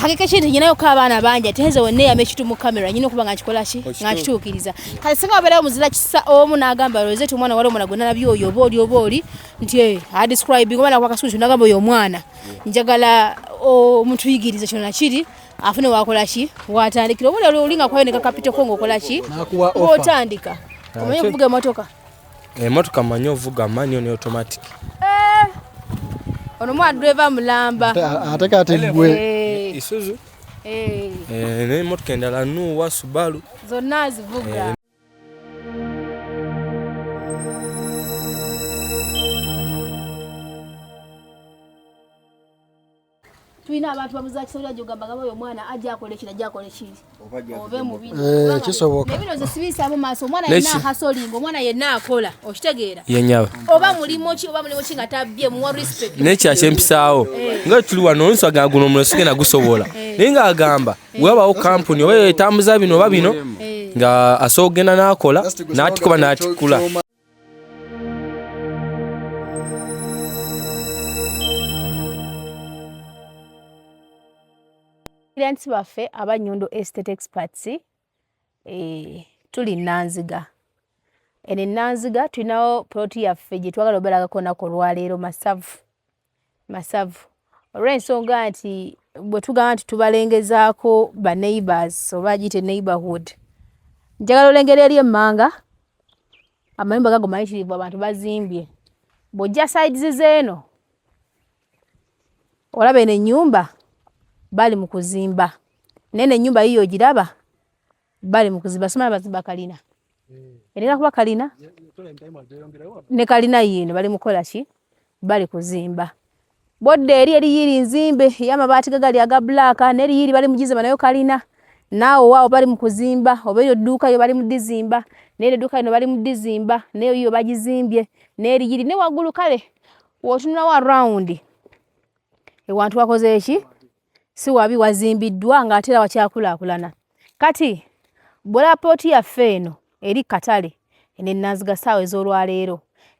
hakika kintu nyinayo ka abaana banja tenze wonne yamekitu mu kamera nyino kuba ngakikola ki ngakituukiriza kale singa wabera omuzira kisa omu nagamba rozeti omwana wali omwana gonna nabyo oyo oboli nti I describe ngomana kwa kasusu nagamba oyo omwana njagala omuntu yigiriza kyona kiri afune wakola ki watandikira obule olinga kwayo ne kapito kongo okola ki otandika omanyi kuvuga motoka motoka manyo ovuga manual ne automatic ono mwa driver mulamba ataka ategwe Isuzu ne motoka endala nuwa Subaru zonna zivuga Tuina abantu babuza kisobola jogamba ngabo oyo mwana ajja akole kira ajja akole kiri ove mu bino kisoboka nebino ze sibisa mu maaso omwana yenna hasolingo omwana yenna akola okitegeera yenyawe oba mulimo ki nga tabbye mu respect nechi achempisaawo nga tuli wano nswaga guno munosige na gusobola ninga agamba waba o company owe tambuza bino babino nga asogena nakola natikuba natikula clients baffe abanyondo estate experts tuli Nanziga ene Nanziga tulinawo plot yaffe gye twagala obalagako nako lwaleero masavu olw'ensonga nti bwe tugamba nti tubalengezaako ba neighbors oba gite neighborhood njagala olengera eri emmanga amayumba gago mayitirivu abantu bazimbye bw'ojja sides zeeno olaba eno ennyumba bali mu kuzimba nene nyumba hiyo giraba bali mu kuzimba soma bazimba kalina erina kuba kalina ne kalina yino bali mukola ki bali kuzimba bodde eri yiri nzimbe y'amabaati gagali aga black neri yiri bali mugize nayo kalina naawo wao bali mu kuzimba obeyo duka yo bali mu dizimba nene duka ino bali mu dizimba neyo yo bagizimbye neri yiri ne wagulu kale wotunula wa round ewantu wakoze eki si wabi wazimbiddwa nga atera wakyakulakulana kati bola poti ya feno eri katale ene Nanziga saawa ez'olwaleero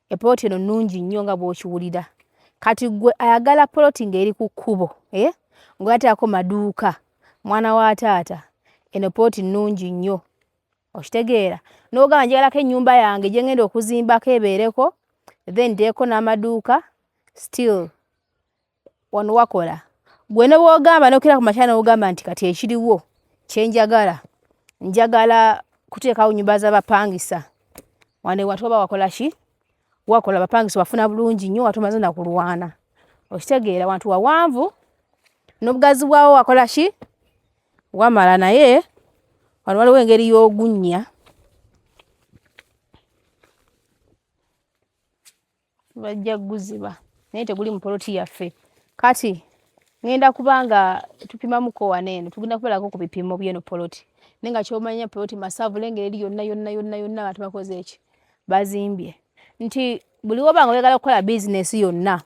epoti eno nnungi nnyo nga bw'okiwulira kati gwe ayagala ploti ng'eri ku kkubo ng'oyateako maduuka mwana wa taata eno poti nnungi nnyo okitegeera n'ogamba njagalako ennyumba yange gye ngenda okuzimbako ebeereko then nteeko n'amaduuka still wano wakola gwe ne bw'ogamba n'okira ku makyana n'ogamba nti kati ekiriwo kyenjagala njagala kuteekawo nnyumba z'abapangisa wano watu oba wakola ki wakola abapangisa bafuna bulungi nnyo watu omaze nakulwana okitegeera wantu wawanvu n'obugazi bwawo wakola ki wamala naye wano waliwo engeri y'ogunnya bajja guziba naye teguli mu poloti yaffe kati ngenda kubanga tupimamuko waneeno tugenda kubalako ku bipimo byeno poloti nenga kyomanya poloti masavu lengeri eri yonna abantu bakoze eki bazimbye nti buli wabanga oyagala okukola business yonna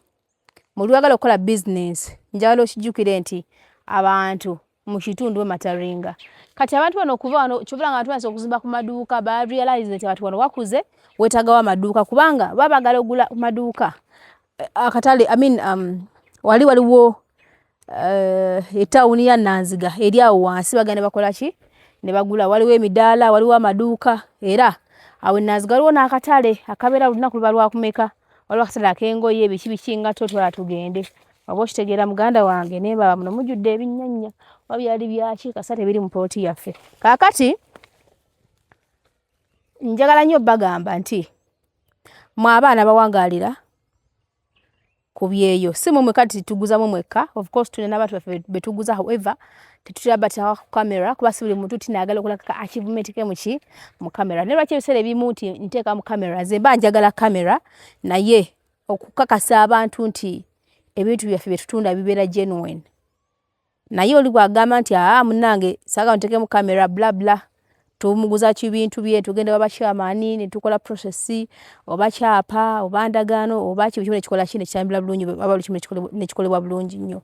muli wagala okukola business njagala okijjukire nti abantu mu kitundu Mataringa kati abantu bano okuva wano kyobulanga abantu baso okuzimba ku maduuka ba realize nti abantu wano wakuze wetagawo amaduuka kubanga babagala ogula maduuka akatale wali waliwo etawuni ya Nanziga eri awo wansi bagenda bakola ki ne bagula waliwo emidaala waliwo amaduuka era awo Nanziga waliwo n'akatale akabeera lunaku luba lwakumeka waliwo akatale ak'engoye biki nga twala tugende waba okitegeera muganda wange nembaba muno mujjudde ebinnyanya wabyali byaki kasate biri mu poloti yaffe kaakati njagala nnyo bagamba nti mwe abaana bawangaalira kubyeyo simu mwe kati tuguza mweka of course tulina abantu baffe betuguza however tetulaba ta camera kuba sibuli muntu tinagala okulaka achievement ke muki mu camera ne lwaki ebisere bimuti nteka mu camera zemba njagala camera naye okukakasa abantu nti ebintu byaffe betutunda bibeera genuine naye oli bwagamba nti munange saaga nteke mu camera bla bla tumuguza kibintu bye tugenda babashamani ne tukola process oba kyapa oba ndagano oba kibi kyone kikola kine kyambira bulungi abali kimwe nekikolebwa bulungi nnyo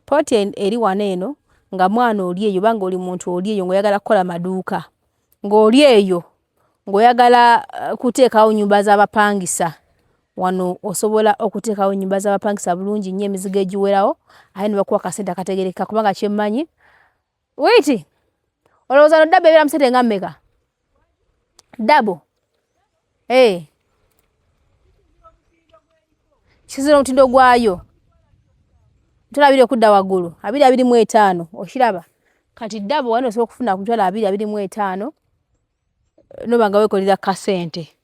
poti eri waneeno nga mwana oli eyo banga oli muntu oli eyo ngoyagala kukola maduuka ng'oli eyo ngoyagala kuteekawo nyumba z'abapangisa wano osobola okuteekawo nyumba z'abapangisa bulungi nnyo emizigo egiwerawo aye ne bakuwa kasente akategereka kubanga kyemmanyi Wait. Olowooza no dabo ebeera musete nga mmeka? Dabo. Kizira omutindo gwayo. Tulabire okudda waggulu 225 okiraba. Kati dabo wano osobola okufuna ku 225 noba nga weekolera kasente.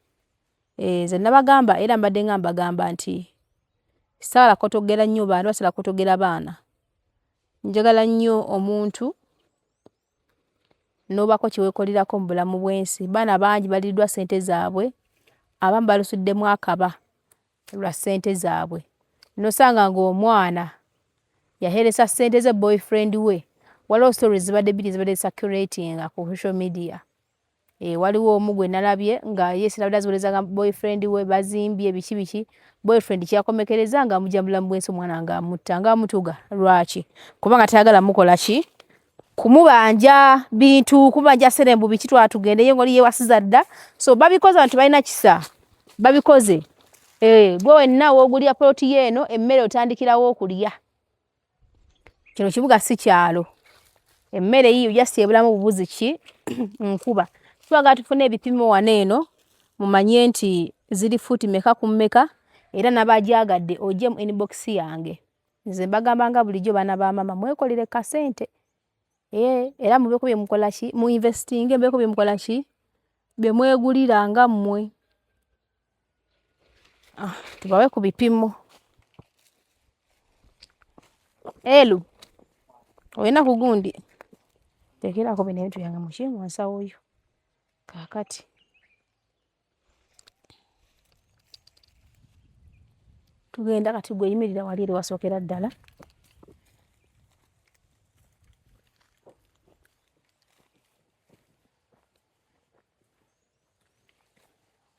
Nze nabagamba era mbadde nga mbagamba nti saala kotogera nnyo baana basala kotogera baana. Njagala nnyo omuntu n'obako kyeweekolerako mu bulamu bw'ensi. Baana bangi baliddwa ssente zaabwe, abamu balusuddemu akaba lwa ssente zaabwe. Nosanga ng'omwana yaheeresa ssente ze boyfriend we. Waliwo stories zibadde bbiri zibadde circulating ku social media. Waliwo omu gwe nalabye nga yeesira badde aziweerezanga boyfriend we, bazimbye biki boyfriend kyakomekereza nga amugya mu bulamu bw'ensi omwana ng'amutta ng'amutuga. Lwaki? Kubanga tayagala mukola ki? Kumubanja bintu, kumubanja serembu biki twatugendeyo ng'oli yeewasiza dda. So babikoze abantu balina kisa. Babikoze. Gwe wenna woogulya ploti yeeno emmere otandikirawo okulya. Kino kibuga si kyalo. Emmere yiyo jasi ebulamu bubuzi ki? Nkuba. Twagala tufune ebipimo wano eno mumanye nti ziri fuuti meka ku mmeka era n'abajaagadde ojje mu inbox yange. Nze mbagambanga bulijjo baana ba mama mwekolere kasente. Era mubeeko bye mukola ki? Mu investing mubeeko bye mukola ki? Bye mwegulira nga mmwe. Tubawe ku bipimo. Elu. Oyina ku gundi. Teekeraako bino ebintu byange mu kimu wansawo yo. Kaakati. Tugenda kati gwe yimirira wali eri wasookera ddala.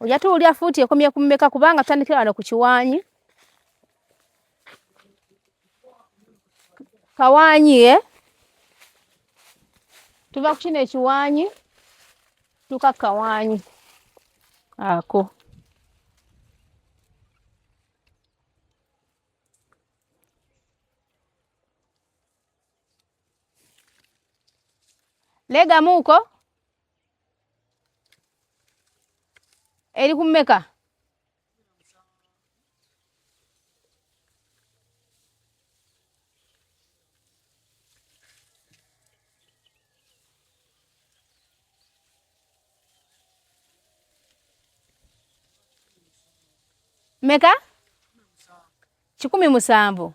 Ojja tuwulira fuuti ekomye ku mmeka kubanga tutandikira wano ku kiwaanyi. Kawaanyi tuva ku kino ekiwaanyi tuka kawaanyi ako. Lega muuko eri ku mmeka? Meka? 17.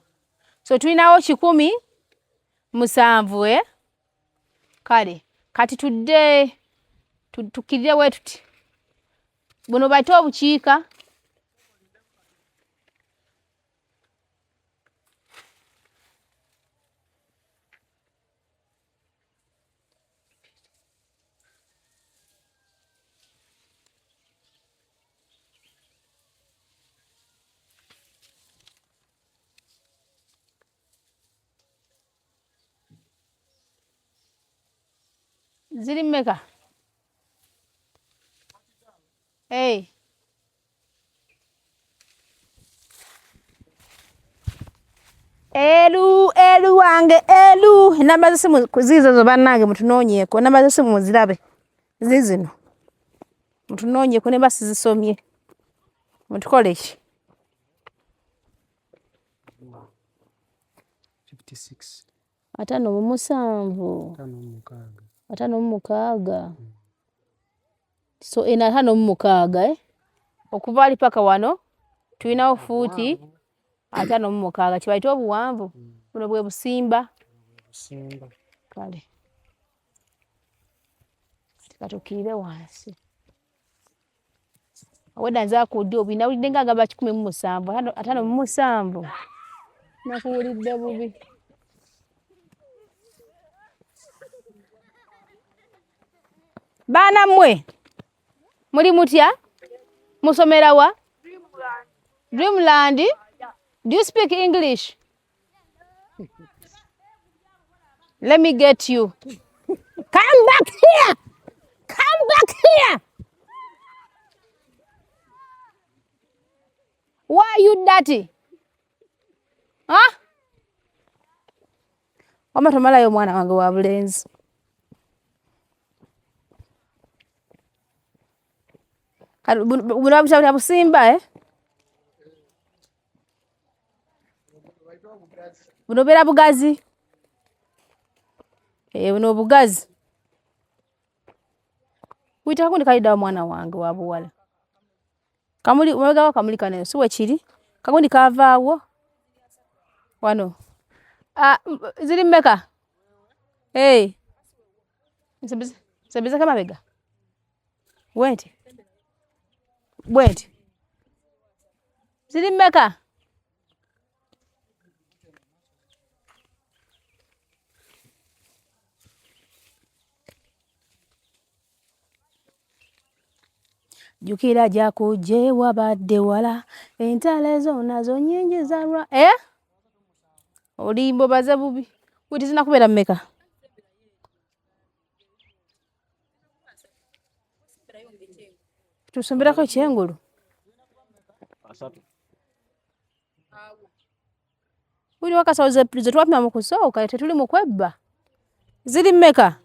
So tulinawo 17 Kale kati tudde tukirire we tuti. Buno bayita obukiika. Ziri mmeka? Elu wange elu. Enamba z'essimu ziizo zo bannange mutunoonyeeko. Enamba z'essimu muzirabe. Zizino. Mutunoonyeeko ne basizisomye. Mutukole ki? 56. 57. 56. 56. So ena 56 okuva ali paka wano tulinawo fuuti 56 kibayita obuwanvu. Buno bwe busimba. Kale katukiire wansi. Aweda nza kuddi obinawulidde nga agamba 17 57. Nakuwulidde bubi. Baana mmwe muli mutya? Musomera wa? Dreamland. Do you speak English? Let me get you. Come back here. Come back here. Why are you dirty? Huh? Wama tomalayo mwana wange wa bulenzi. Buno butabula busimba buno bera bugazi. Buno bugazi. Wita kundi kalida mwana wange wa buwala. Kamuli umega kamuli kanene suwe chiri. Kagundi kavaawo. Wano. Ziri mmeka? Nsebeze kama bega. Bwenti. Ziri mmeka? Jukira jakuje wabadde wala entale zonna zo nnyingi zalwa. Olimbo baze bubi. Witi zina kubeera mmeka? Tusomberako ekyengulu. Wili wakasawo ze twapima mu kusooka tetuli mu kwebba. Ziri mmeka?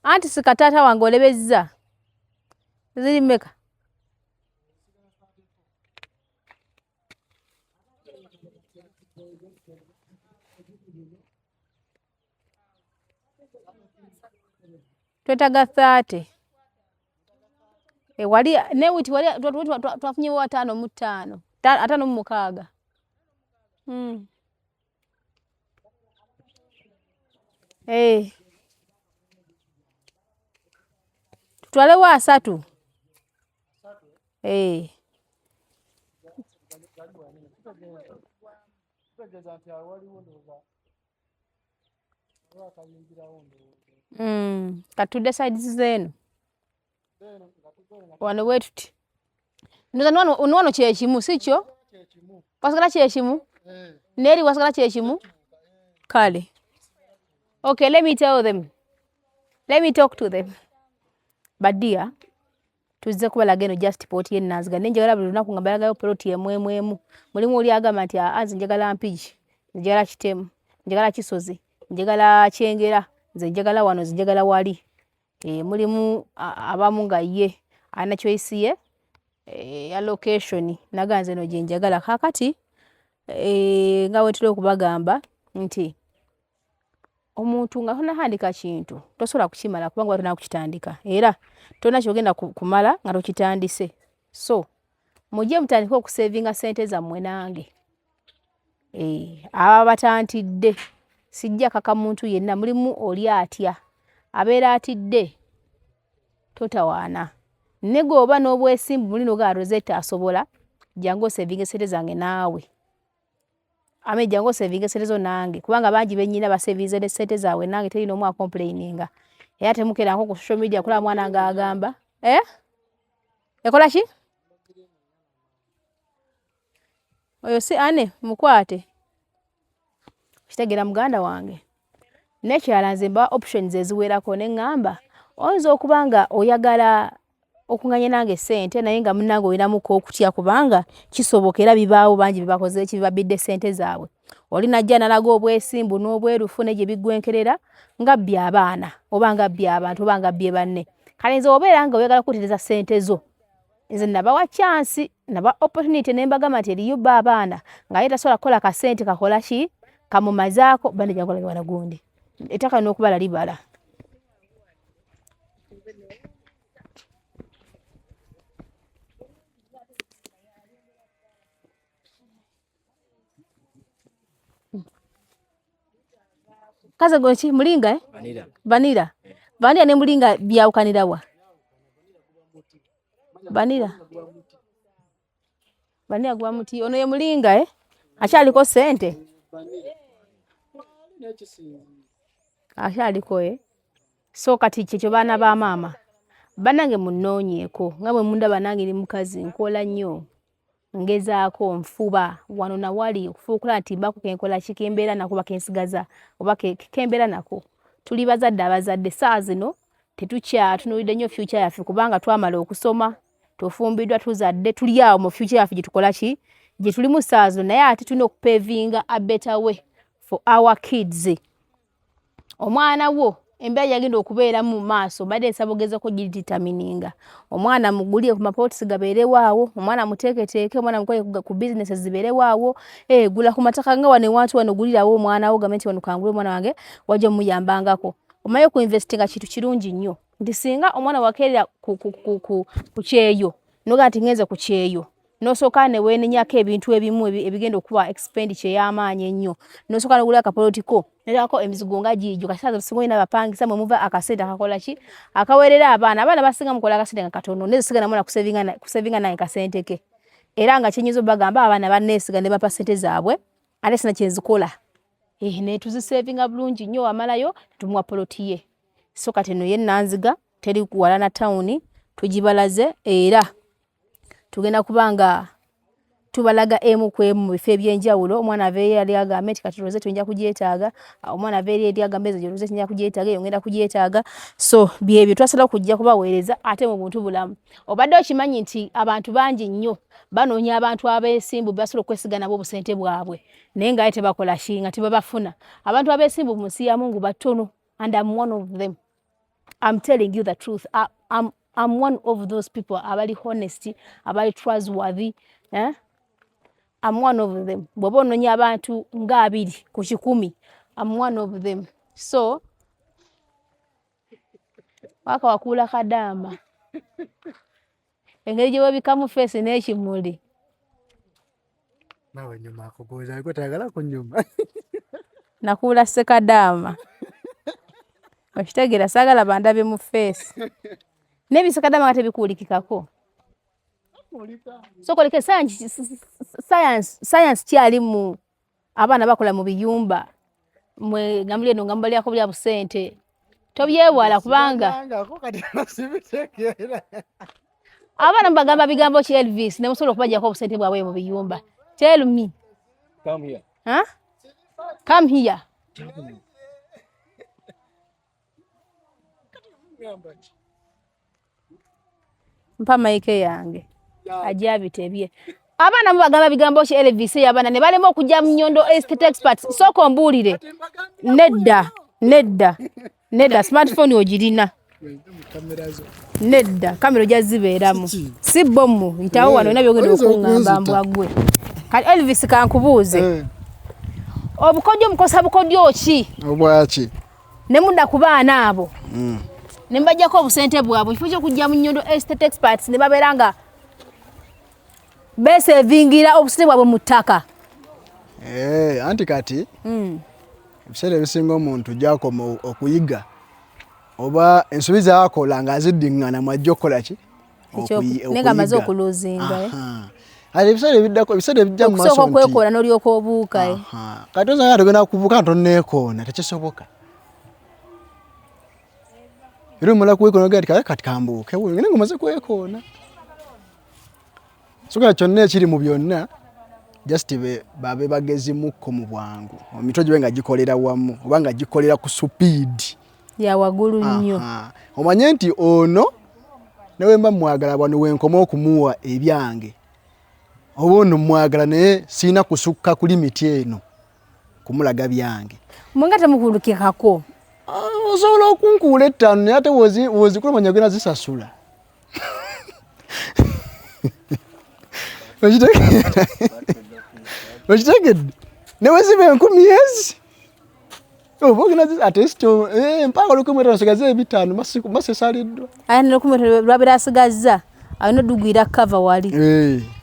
Anti sikataata wange olebezza. Ziri mmeka? Twetaga 30. Wali ne witi wali twafunye wa 5 mu 5. 5 mu 6. Tutwale wa 3. Katude sides zenu. Wano wetuti. Ndoza unwano kyekimu sicho? Wasigala kyekimu? Neri wasigala kyekimu? Kale. Okay, let me tell them. Let me talk to them. But dear, tuzze kubalaga eno just port yennaziga nenjagala buli lunaku nga balagayo plot emu. Mulimu oli agamba nti nze njagala mpigi, njagala kitemu, njagala kisozi, njagala kyengera, nze njagala wano, nze njagala wali. Mulimu abamu nga ye ana choice ye ya location naganze no gye njagala kakati nga wetule okubagamba nti omuntu nga tonahandika kintu tosobola kukimala kubanga wali nakukitandika era tona kyogenda kumala nga tokitandise. So mujye mutandika okusavinga sente zammwe nange. Aba batantidde sijja kaka muntu yenna mulimu oli atya abeera atidde totawaana nego oba n'obwesimbu mulino ga Rosetta asobola jango savinga sente zange naawe. Jango savinga sente zo nange kubanga bangi bennyina basevize ne sente zaabwe nange terino omwa complaininga. Era temukera nko ku social media kula mwana nga agamba ekola ki oyo si ane mukwate kitegera muganda wange nekyala nze mba options eziwerako neŋŋamba oyinza okubanga oyagala okunganya nange sente naye nga munnange oyinamuko okutya kubanga kisobokera bibaawo bangi bibakoze ekibabidde sente zaabwe oli najja nalaga obwesimbu n'obwerufu ne gye biggwenkerera nga bbye abaana oba nga bbye abantu oba nga bbye banne. Kale nze obeera nga oyagala kutereeza sente zo nze nabawa chance naba opportunity nembagamba nti eriyo bba abaana nga ye tasobola kukola kasente kakola ki kamumazaako bane jangola wana gundi ettaka n'okubala libala. Kaza gochi mulinga Vanilla ne mulinga byawukanira wa? Vanilla gwa muti ono ye mulinga akyaliko sente akyaliko so kati kyekyo baana ba maama banange munoonyeeko nga bwe mundaba nange ni mukazi nkola nnyo ngezaako nfuba wano na wali okufuukula nti mbako kenkola kikembeera nako bakensigaza oba kembeera nako tuli bazadde abazadde saa zino tetukyatunuulidde nnyo future yaffe kubanga twamala okusoma tufumbiddwa tuzadde tuli awo mu future yaffe gye tukola ki gye tuli mu saazo naye ate tulina okupevinga a better way for our kids. Omwana wo embeera yagenda okubeera mu maaso badde nsaba ogezako giditamininga. Omwana mugulire ku mapootisi gabeere waawo, omwana muteeketeeke, omwana mukole ku business zibeere waawo, gula ku mataka nga wano ewantu wano gulirawo omwana wo gamenti wano kangule omwana wange wajja muyambangako. Omaye ku investinga kintu kirungi nnyo. Nti singa omwana wakeerera ku kyeyo, noga nti ngenze ku kyeyo, nosooka ne weenenyako ebintu ebimu ebigenda okuba expenditure y'amaanyi ennyo. Nosooka n'ogula akapolotiko, nerako emizigo nga giijo, kasaaza busingo ina bapangisa mwe muva akasente akakola ki? Akaweerera abaana. Abaana basinga mukola akasente nga katono, nezisigala mwana kusevinga naye kasente ke. Era nga kyenyizo bagamba abaana banneesiga ne bapa ssente zaabwe, ate sina kyenzikola. Ne tuzisevinga bulungi nnyo amalayo tumuwa poloti ye. So kati eno ye Nanziga teri kuwala na tawuni, tugibalaze era tugenda kubanga tubalaga emu ku emu mu bifo ebyenjawulo. Omwana aveeyo yali agamba nti kati rozeti njja kugyetaaga, omwana aveeyo yali agamba ezo rozeti njja kugyetaaga, eyo ngenda kugyetaaga. So byebyo twasala kujja kubaweereza ate mu buntu bulamu. Obadde okimanyi nti abantu bangi nnyo banoonya abantu abeesimbu basobola okwesiga nabo obusente bwabwe, naye nga tebakola ki nga tebabafuna. Abantu abeesimbu mu nsi ya Mungu batono, and I'm one of them. I'm telling you the truth. I'm one of those people abali honest, abali trustworthy. I'm one of them. Bw'oba onoonya abantu nga 2 ku 100, I'm one of them. So waka wakuula kadaama engeri gye webikamu feesi n'ekimuli. Nawe nyuma akubuuza ariko tayagala kunyuma. Nakuula sekadaama. Okitegeera saagala bandabe mu feesi. N'ebisekadaama nga tebikuulikikako. So koleke science kyali mu abaana bakola mu biyumba mwe ngambuli eno ngambali yako bya busente tobyewala kubanga abaana mbagamba bigambo ki Elvis ne musobola okubajjako obusente bwabwe mu biyumba. Tell me. Come here. Huh? Come here. Mpa maike yange ajabitebye. Abaana mbagamba bigambo ki Elvis y'abaana ne balema okujja mu Nnyondo Estate Experts. Soko mbuulire. Nedda smartphone ogirina. Nedda kamera ojjazibeeramu. Si bomu itawo wano na byogenda okungamba mbwagwe. Kati Elvis kankubuuze. Obukodyo mukosa bukodyo ki? Obwaki? Ne mudda ku baana abo. Ne mbajjako obusente bwabwe. Kifo ky'okujja mu Nnyondo Estate Experts ne babeera nga besevingira obusente bwabwe mu ttaka. Anti kati ebiseera ebisinga omuntu gy'akoma okuyiga oba ensobi z'akola ng'aziddiŋŋana mwajja okukola ki? Nenga amaze okuluzinga. Ate ebiseera ebiddako ebiseera ebijja mu maaso nti okusooka okwekoona n'olyoka obuuka. Kati ozanga togenda kubuuka ntonneekoona tekisoboka. Era omala kwekoona kati kambuuke ngene ngomaze kwekoona. Soka kyonna ekiri mu byonna just babe bagezimukko mu bwangu. Emitwe gye nga gikolera wamu oba nga gikolera ku speed ya wagulu nnyo. Omanye nti ono newe mba mwagala bwano wenkoma okumuwa ebyange. Oba ono mwagala naye sina kusukka ku limiti eno kumulaga byange. Mwanga temukulukikako. Osobola okunkuula 5 naye ate wozikula manya gena zisasula. Wachitegedde newe zibe 10 yezi obogena ate sto mpaka lukumwera nsigaze 5 masesaliddwa aya lukumwera lwabira asigazza ayino dugwira cover wali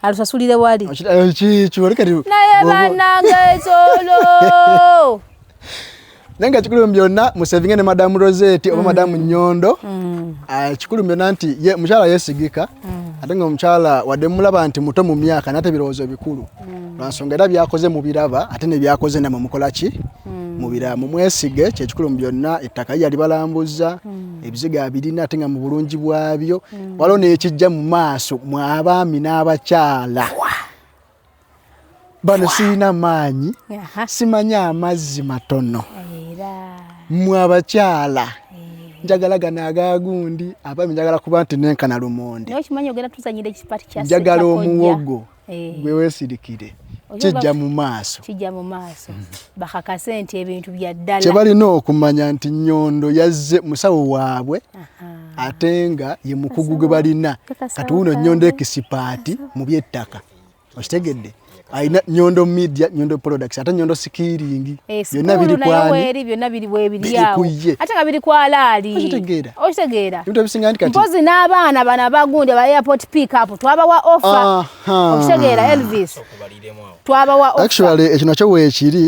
alusasulire wali kiwalika naye bananga solo nenga chikulu byonna musevinga ne Madam Rosette oba Madam Nnyondo chikulu byonna nti ye mchala yesigika ate nga omukyala wadde mulaba nti muto mu myaka nate birowoozo bikulu lwansonga era byakoze mu biraba ate ne byakoze namwe mukola ki mu biraba mumwesige kyekikulu mu byonna ettaka yali balambuza ebiziga abirina ate nga mu bulungi bwabyo waliwo n'ekijja mu maaso mu abaami n'abakyala bano sirina maanyi simanya amazzi matono mu abakyala njagala gana agagundi aba njagala kuba nti nenkana lumonde nayo kimanyi ogenda tuzanyira ekipati kya njagala omuwogo gwe weesirikire kijja mu maaso bakakase nti ebintu bya ddala kye balina okumanya nti Nyondo yazze musawo waabwe ate nga ye mukugu gwe balina kati uno Nyondo ekisipaati mu by'ettaka okitegedde aina Nyondo media Nyondo products ate Nyondo skilling byonna biri kwani byonna biri bwebiryawo ate nga biri kwa laali okitegera ebintu ebisinga nti kati mpozi n'abaana bana bagunde ba airport pick up twabawa offer okitegera Elvis twabawa offer actually ekyo nakyo weekiri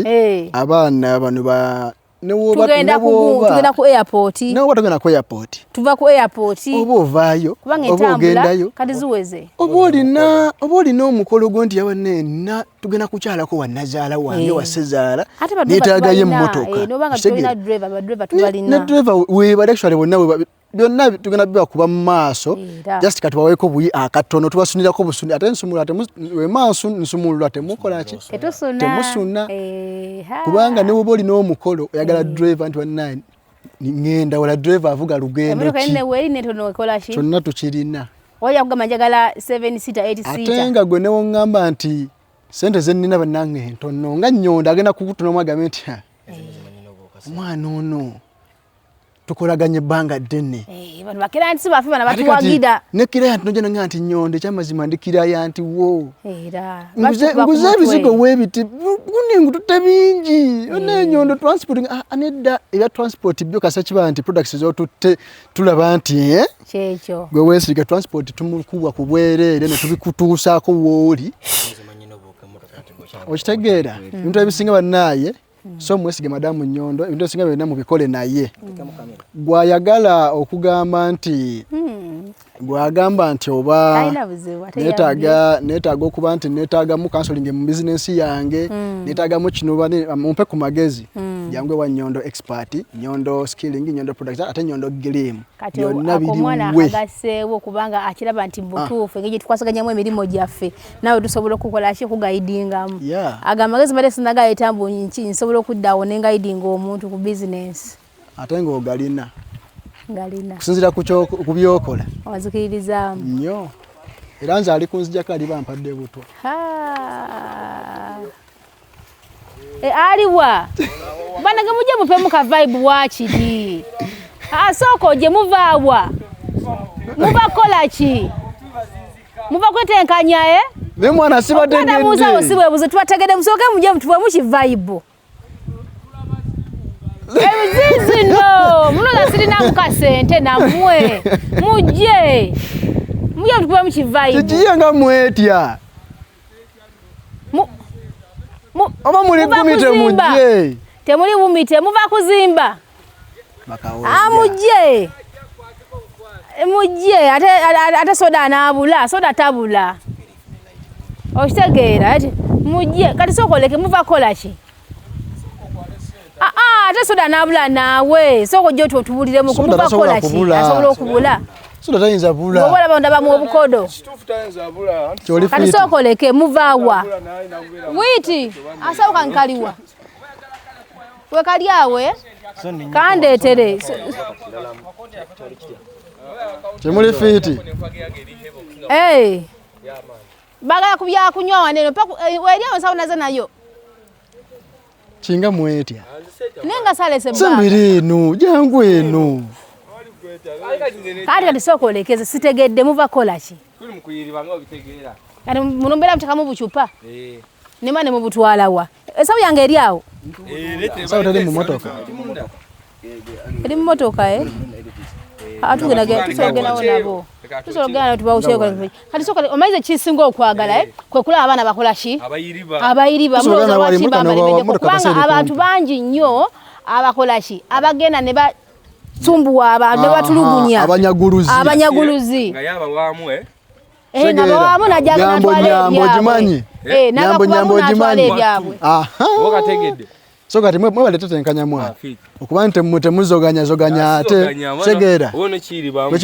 abaana bano ba tugenda ku airport tuva ku airport oba ovaayo oba ogendayo kati ziweze oba olina omukolo gwo nti yawanena tugenda kukyalako wa nazaala wange wa sezaala neetaagayo emmotoka ne driver webali actually bonna byonna tugenda biba kuba mu maaso just kati waweeko buyi akatono tubasunirako busuni ate nsumula wemaaso nsumulula temukola ki temusuna kubanga ne woba olina omukolo oyagala driver nti wannaani ngenda wala driver avuga lugendo ki kyonna tukirina oya kugamba njagala 7 seater 8 seater ate nga gwe newo ngamba nti sente zennina bannange ntono nga Nyondo agenda kukutuna omwagambe nti omwana ono tukolaganye banga ddene bano bakira nti bafi bana batuwagira nekira yanti nojana nga nti Nyondo kyamazima ndikira yanti wo era nguze ebizigo webiti guningu tutabingi one Nyondo transporting anedda ebya transport byo kasa kiba nti products zo tutte tulaba nti kyekyo gwe weesirika transport tumukuwa kubwerere ne tubikutuusaako wooli okitegeera ebintu ebisinga bannaye so mwesige madamu Nyondo ebintu ebisinga byonna mubikole naye gwayagala okugamba nti gwagamba nti oba neetaaga okuba nti neetaagamu counseling mu business yange neetaagamu kino mumpe ku magezi jangwe wa Nyondo expert Nyondo skilling Nyondo products ate Nyondo glim byonna biri omwana agaseewo kubanga akiraba nti mbutuufu engeri tukwasaganyamu emirimu gyaffe nawe tusobola okukola ki kugaidingamu agamagezi male sinagayita nki nsobola okuddawo nengaidinga omuntu ku business ate ng'ogalina kusinzira ku byokola wazikiririzaamu nnyo era nze ali kunzijako ali bampadde butwa aliwa banage mujje mupemu ka vibe wakiri asoko je muvaawa muva kola ki muva kwetenkanya ne mwana sibategedde muzawo sibwebuze tubategedde musoke mujje mutubwe mu ki vibe ebizizi no munoza sirina mukasente namwe mujje mutubwe mu ki vibe kijiye nga mwetya oba muli kumite mujje temuli bumite muva kuzimba mujje ate soda naabula soda tabula okitegeera ati mujje kati sokoleke muva kola ki ate soda naabula naawe soko jjo tubuliremu muva kola ki asobola okubula soda tayinza bula obola bandaba mu obukodo kati sokoleke muvaawa witi asawuka nkaliwa wekalyawe kandeetere kyemuli fiiti bagala kubyakunywa waneno weryawo nsawunaze nayo kinga mwetya nenga salese sembiri eno jangu eno kati sokolekeze sitegedde muva kola ki kati munombera mutekamu bucupa nemane mubutwalawa esawu yange eryawo sawu tali mu motoka eri mu motoka tusogenawo nabo tusologana tubawukyeko kati sokole omaize kisinga okwagala kwe kulaba abaana bakola ki abayiriba muloza lwaki bambalimenyeko kubanga abantu bangi nnyo abakola ki abagenda ne basumbuwa abantu ne batulugunya abanyaguluzi nabawamu najaga natwala ebyabwe so kati mwebale tetenkanya mwana okuba nti temuzoganya ate segeera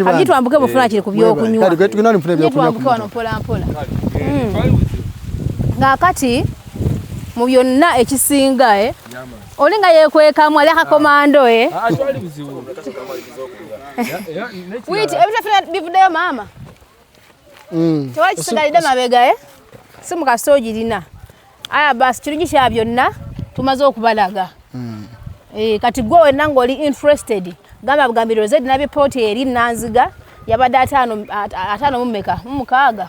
kati twambuke bufuna kiri ku byokunywa kati tugenda nifuna ebyokunywa mpola ngakati mu byonna ekisinga olinga yekwekamu ali akakomando Witi ebitafuna bivudeyo mama. Tewali kisigalidde mabega simu kasito girina. Aya basi kirungi kya byonna tumaze okubalaga. Kati gwe wenna ng'oli interested gamba bugambiro zedi nabye poti eri Nanziga yabadde 5 mu mmeka mu mukaaga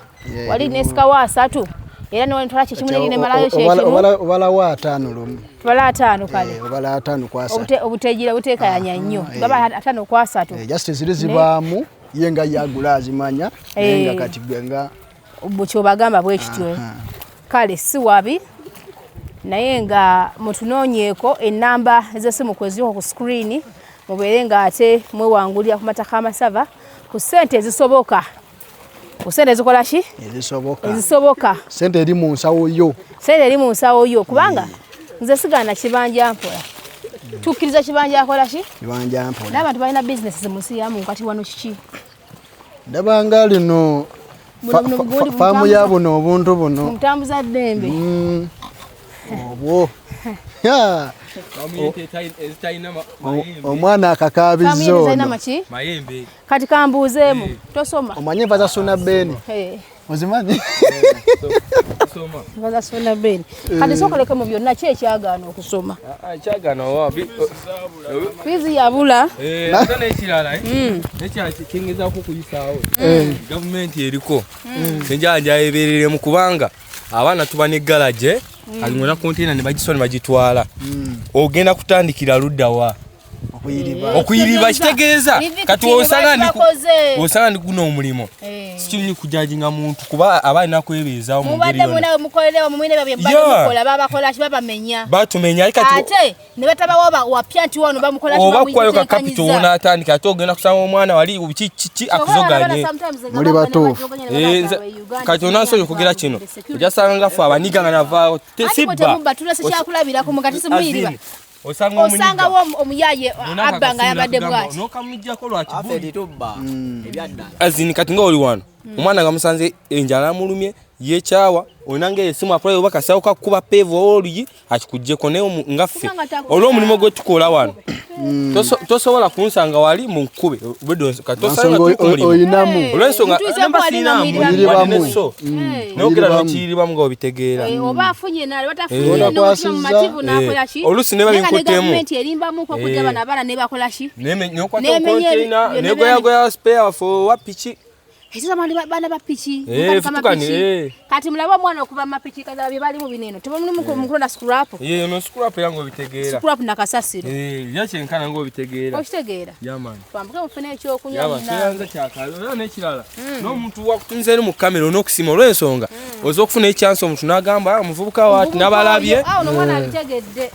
wali nesika wa 3 era ne wentwala kikimu ne malayo kyekimu obala wa 5 lumu bala 5 kale obala 5 kwa 3 obutegira buteeka yanya nnyo gaba 5 kwa 3 just zilizibaamu yenga yagula azimanya yenga kati gwenga bucho bagamba bwe kitwe kale si wabi naye nga mutunoonyeko enamba ez'essimu kweziko ku screen mubeere nga ate mwewangulira ku mataka amasava ku ssente ezisoboka ku ssente ezikola ki ezisoboka ssente eri mu nsawo yo kubanga nze sigana kibanja mpola tukkiriza kibanja akola ki kibanja mpola n'abantu balina bizinesi mu nsi yamu kati wano kiki ndabanga lino faamu ya buno obuntu buno mutambuza ddembe obwo omwana akakabiza ono kati kambuuzeemu tosoma omanye enva za Suna Beni ozimanyi enva za Suna Beni kati sokoleke mu byonna ki ekyagaana okusoma fiizi yabula ate n'ekirala kingezako kuyisaawo gavumenti eriko enjanja ebeereremu kubanga abaana tuba ne galaje alingona kontena ne bagisona bagitwala ogenda kutandikira luddawa okuyiriba kitegeeza kati osanga ndi kuno omulimo sikirungi kujajinga muntu kuba abalina kwebeezaawo mu ngeri yonna mukolerewo mumwine babye bamukola babakola kibabamenya batumenya ate ne batabawo wapya nti wano bamukola oba kwayo ka capital wona atandika ate ogenda kusanga omwana wali kiki akuzoganye muli batuufu kati onansobola okugera kino ojasanga ngafe abaniga nga navaawo tesibba osanga omuyaye abba nga yabadde bwati nokamujjako lwaki azini kati nga oli wano omwana nga musanze enjala amulumye yekyawa onanga esimu apulayo oba kasawo kakuba peevu oluyi akikuggyeko naye ngaffe olw'omulimu gwe tukola wano tosobola kunsanga wali mu nkube olw'ensonga nogera nokiyiribamu nga obitegeera oluusi ne babinkuttemu nokwata okonteina negoyagoya spare fo wapiki Hizo bana bapiki kati mulaba mwana okuba mapiki kaza bibali mu bineno tubamuli mukuru na scrap no scrap yango bitegeera scrap na kasasiro yakyenkana ngo bitegeera okitegeera yaman twambuke mufune ekyo okunywa nyanza kyakalo n'ekirala n'omuntu wakutunze mu kamera n'okusima olw'ensonga ozo okufuna ekyance omuntu n'agamba omuvubuka wati n'abalabye no mwana alitegedde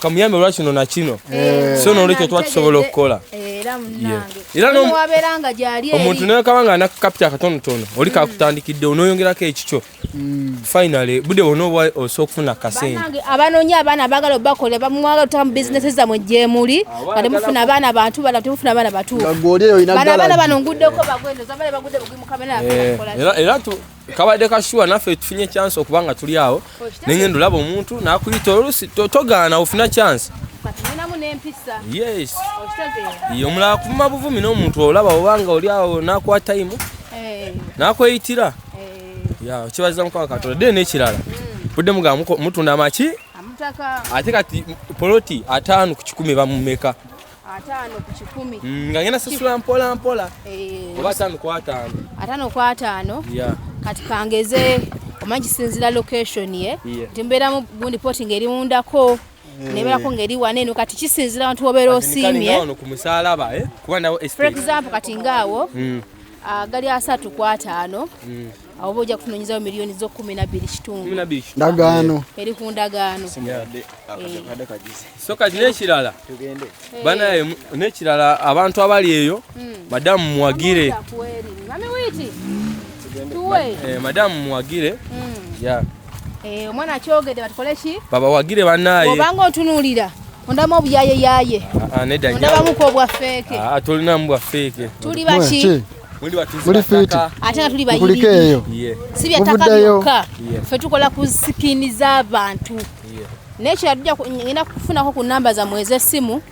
kamuyambe lwakino na kino so n'olwekyo twatusobola okukola era no waberanga gyali omuntu n'akabanga na katonotono oli kakutandikidde onoyongerako ekikyo finally budde bono osokufuna kasente abanoonya abaana bagala bakole bamwagala tutaka mu business zamwe gyemuli kale mufuna abaana abantu bala temufuna abaana batuufu bana bano nguddeko bagwendo zabale bagudde mu kamera era kabadde kashuwa naffe tufunye chance okubanga tuli awo nengendo laba omuntu nakuyita olusi togaana ofuna chance yes iyo mulala kuvuma buvumi n'omuntu olaba obanga oli awo nakwa time nakweyitira kibaza mukwa Katonda de n'ekirala budde mugamu mutunda maki ate kati poloti 5 ku 10 bamumeka 5 ku 10 nga ngena sasula mpola oba 5 kwa 5 kati kangeze omanyi sinzira location ye timbera mu gundi poti ngeri mundako nebera ko ngeri wanene kati kisinzira abantu obeera osimye ono ku musalaba kubanda for example kati ngawo gali 3 kwa 5 abo boja kunonyiza milioni zo 12 ndagaano eri ku ndagaano so kati n'ekirala bana n'ekirala abantu abali eyo madamu muwagire mami witi tuwe madamu muwagire omwana akyogedde batukole ki baba wagire banaye obanga otunulira ondamu obuyaye ondabamuko obwa feeke tulinamu bwa feeke tuli baki muli fiti ate nga tuli bayiriyo si byataka byokka ffe tukola ku sikini z'abantu nekyo yatujja ngenda kufunako ku namba za mwezi essimu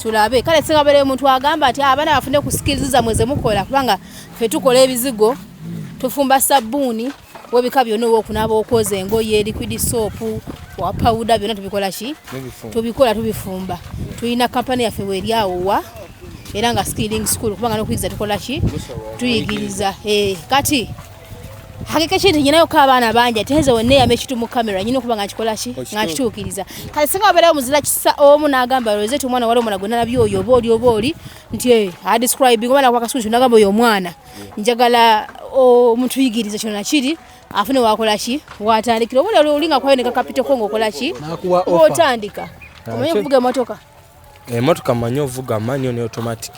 tulabe kale singabere omuntu agamba ati abaana bafune kusikiriza mweze mukola kubanga fe tukola ebizigo tufumba sabuni webika byonna okunaaba okoze engoye liquid soap wa powder byonna tubikola ki tubikola tubifumba tulina kampani yaffe weriawo wa era nga skilling school kubanga nokuyigiza tukola ki tuyigiriza kati hakika kintu nyinayo ka abaana bangi ateze wenne yame kitu mu kamera nyine kubanga kikola ki nga kituukiriza kale singa wabera omuzira kisa omu n'agamba rozeti omwana wali omwana gonna nabyo oyo obooli nti a describing omwana kwa kasulu n'agamba oyo omwana njagala omuntu yigiriza kino nakiri afune wakola ki watandikira obuli olinga kwayo ne capital kongo okola ki otandika omanyi kuvuga emotoka emotoka manyi ovuga manyo ne automatic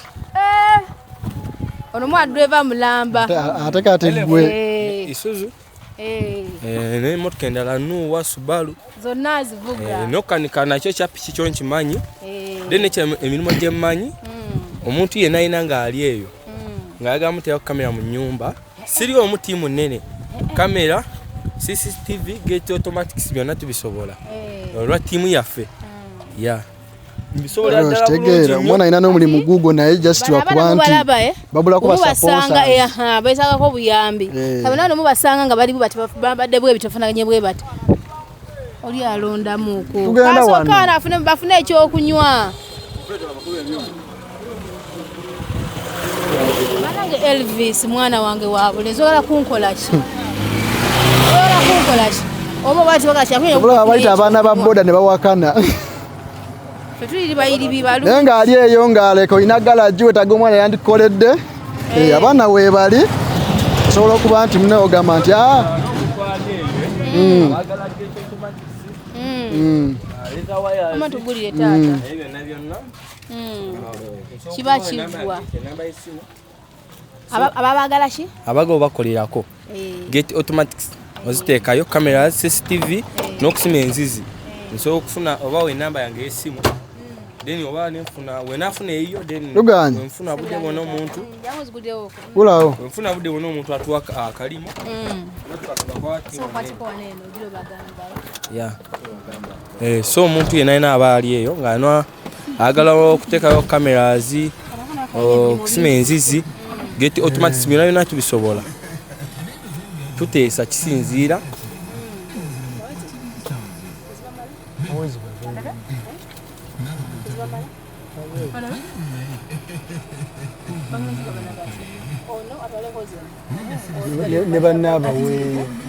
ono mwa driver mulamba ate kati gwe Isuzu ne emotoka endala Nuwa Subaru zonna zivuga nokanika nakyo kya piki kyo nkimanyi dene kya emirimu gy'emmanyi omuntu yenna ayina nga ali eyo ng'ayagala muteeka kamera mu nnyumba siri omuti munene kamera CCTV gate automatics byonna tubisobola olwa tiimu yaffe bisobola ddala bulungi omwana ayina n'omulimu gugo naye just lwakuba nti babulako basaponsanga beesagako obuyambi kabona nomubasanga nga bali babadde bwe bitofanaganye bwe bati oli alondamuuko kasokaana bafune ekyokunywa banange Elvis mwana wange wabule zola kunkola ki oba bati wakati yakunywa abaita abaana ba boda ne bawakana Fetuli bayiri bibalu. Nenga ali eyo ngaleko ina garage wetaga omwana yandikoledde. Abaana we bali. Sobola okuba nti mune ogamba nti Ama tugulire tata. Kiba kigwa. Ababagala ki? Abago bakolirako. Gate automatics. Oziteekayo kamera CCTV n'okusima enzizi. Nso okufuna oba we namba yange y'essimu. Then oba nfuna wenafuna eyo then nfuna budde bono omuntu. Ulawo. Nfuna budde bono omuntu atuwa akalimo. So omuntu yenna ayina aba ali eyo ng'ano agala okuteekayo cameras okusima enzizi gate automatics byonna byonna tubisobola. Tuteesa kisinziira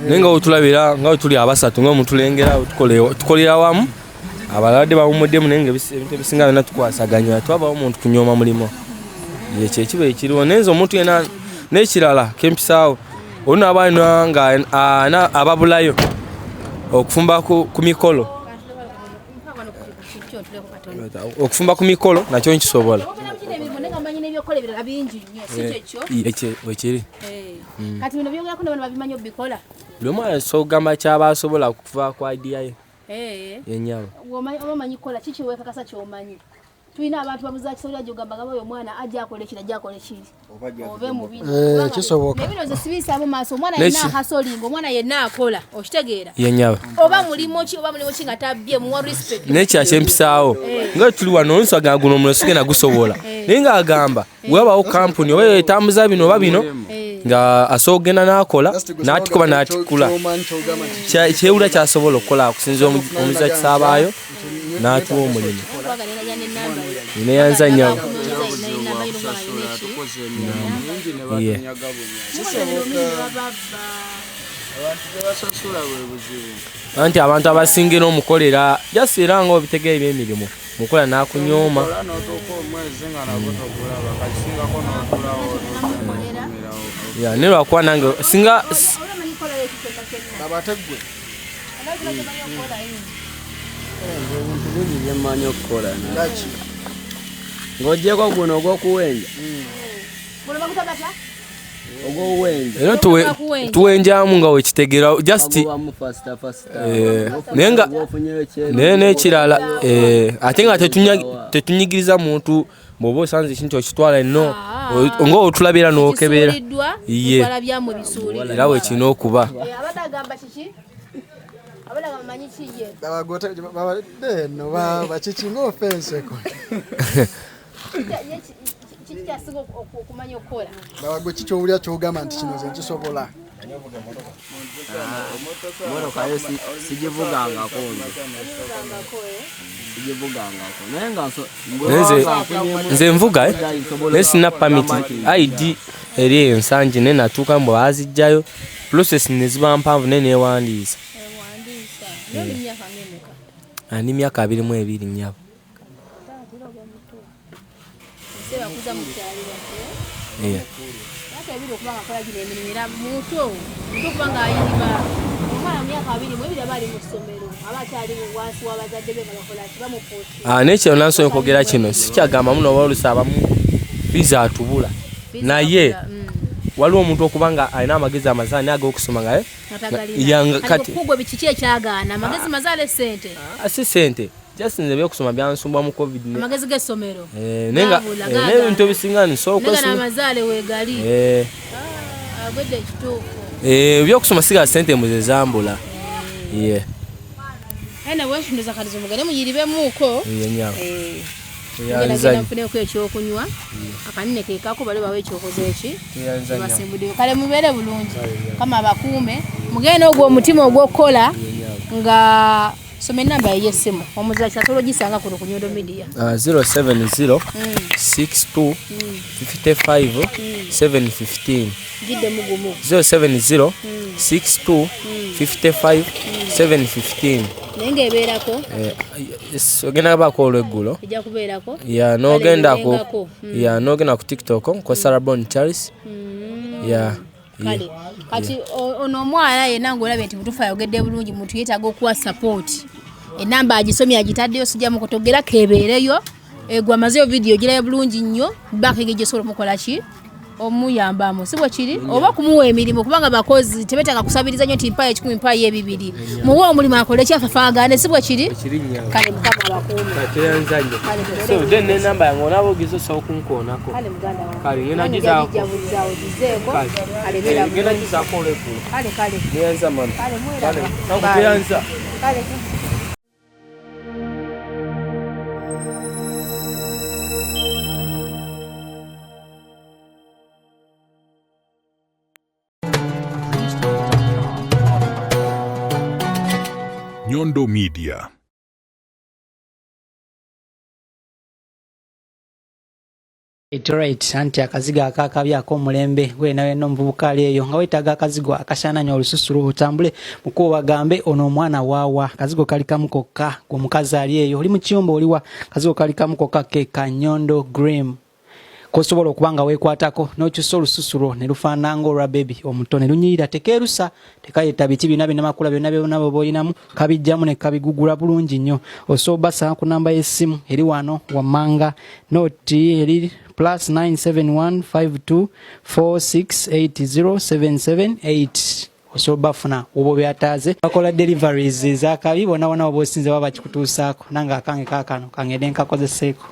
nenga otulabira nga tuli abasatu nga omutulengera tukolera wamu abalwadde bawumuddemu nenga ebintu ebisinga byonna tukwasaganya twabawo omuntu kunyooma mulimo ekyo ekiba ekiriwo nenza omuntu yena n'ekirala kempisaawo ono abaana nga ababulayo okufumba ku mikolo okufumba ku mikolo nakyo nkisobola kati bino byogera kuno bano babimanyi obikola lwomwana sogamba kyabasobola okuva ku idea ye yenyawo omanyi kola kiki wekakasa kyomanyi tulina abantu babuza kisobola gyogamba gaba oyo omwana ajja akole kiri ajja akole kiri obe mubi kisoboka nebino ze sibisa mu maaso omwana yenna hasolinga omwana yenna akola okitegeera yenyawo oba mulimo ki oba mulimo ki nga tabbye muwa respect nekya kyempisaawo nga tuli wano nswaga guno omulo sigenda gusobola naye nga agamba webawo kampuni oba etambuza bino oba bino nga asobola okugenda n'akola n'atikuba n'atikula kyewula kyasobola okukola okusinziira omuziza kisaabaayo n'atuwa omulimu neyanza nyawo anti abantu abasingira omukolera jasira nga obitegeera emirimu mukola n'akunyooma nelwakuba nange singa byemmanyi okukola ng'ogyeko guno ogw'okuwenja era tuwenjamu nga wekitegeera just naye n'ekirala ate nga tetunyigiriza muntu bw'oba osanze ekintu okitwala nno nga otulabira abala bamanyi kiye bagote baba no baba chichinga offense ko kikyasiga okumanya okukola baba gwe kicho ulya kyogamba nti kino ze kisobola Moro kayo sijivuganga konje. Sijivuganga ko. Nenga so nze mvuga nesina permit ID eri ensanje ne natuka mbo bazijjayo process neziba mpanvu nene ewandiisa. Ani myaka 22 nyabo. Yeah. Ebiro kubanga kola gine emirira muto kubanga ayiba omwana myaka 22 abali mu ssomero abakyali wansi wabazadde be bakola kibamupooti nekyo nanso nkogera kino sikyagamba muno walusa abamu visa atubula naye waliwo omuntu okubanga alina amagezi amazaani ag'okusoma nga yanga kati kugwe bikiki ekyagaana amagezi mazaale sente asi sente just nze byokusoma byansumba mu covid ne amagezi g'essomero nenga n'ebintu ebisinga nsooka nenga n'amazaale weegali agwedde ekituufu byokusoma siga sente muze zambula ene weshindoza kalizo mugane muyiribemuuko nyawo ngenda mfuneko ekyokunywa akanine keekako bale bawe ekyokoze eki basimbudde kale mubeere bulungi kama abakuume mugende ogwo omutima ogw'okukola nga some namba yesimu omuzazi atolo gisanga kuno ku Nyondo Media 070 62 55 715 gidde mugumu 070 62 55 715 nenge ebeerako ogenda bako olweggulo ejja kubeerako nogenda ku TikTok ko Sarabon Charles kale kati ono omwana yenna ng'olabye nti mutufu ayogedde bulungi muntu yeetaaga okuwa support enamba agisomye agitaddeyo sijja mukotogera kebeereyo egwa mazeyo video girayo bulungi nnyo bakege gyesobola mukola ki omuyambamu sibwe kiri oba kumuwa emirimu kubanga bakozi tebetaka kusabiriza nnyo nti mpaye 10 mpaye 2 muwa omulimu akole kyafafaagane sibwe kiri kale mukama abakuume so then ne namba yange onabo gizo so kunkonako kale muganda wange kale ngena gizaako kale bera ngena gizaako olekulo kale nianza mama kale mwera nakuyanza kale Nyondo Media. Right, anti akaziga akakabyako omulembe gwe nawe no muvubuka leyo nga wetaga akazigo akashananya olususulu otambule muko bagambe ono omwana wawa akazigo kali kamukokka gwo mukazi ali eyo oli mu kiyombo oliwa akazigo kali kamukokka ke Kanyondo Grim kosobola okubanga wekwatako n'okyusa olususulo ne lufaananga olwa baby omutone lunyirira tekerusa tekayeta biti bina makula byonna byonna boyinamu kabijjamu ne kabigugula bulungi nnyo osobasa ku namba y'essimu eri wano wammanga noti eri +971 52 4680 osoba funa obo byataze bakola deliveries za kabi bona obosinze baba kikutuusako nanga akange kakano kangede nkakozeseko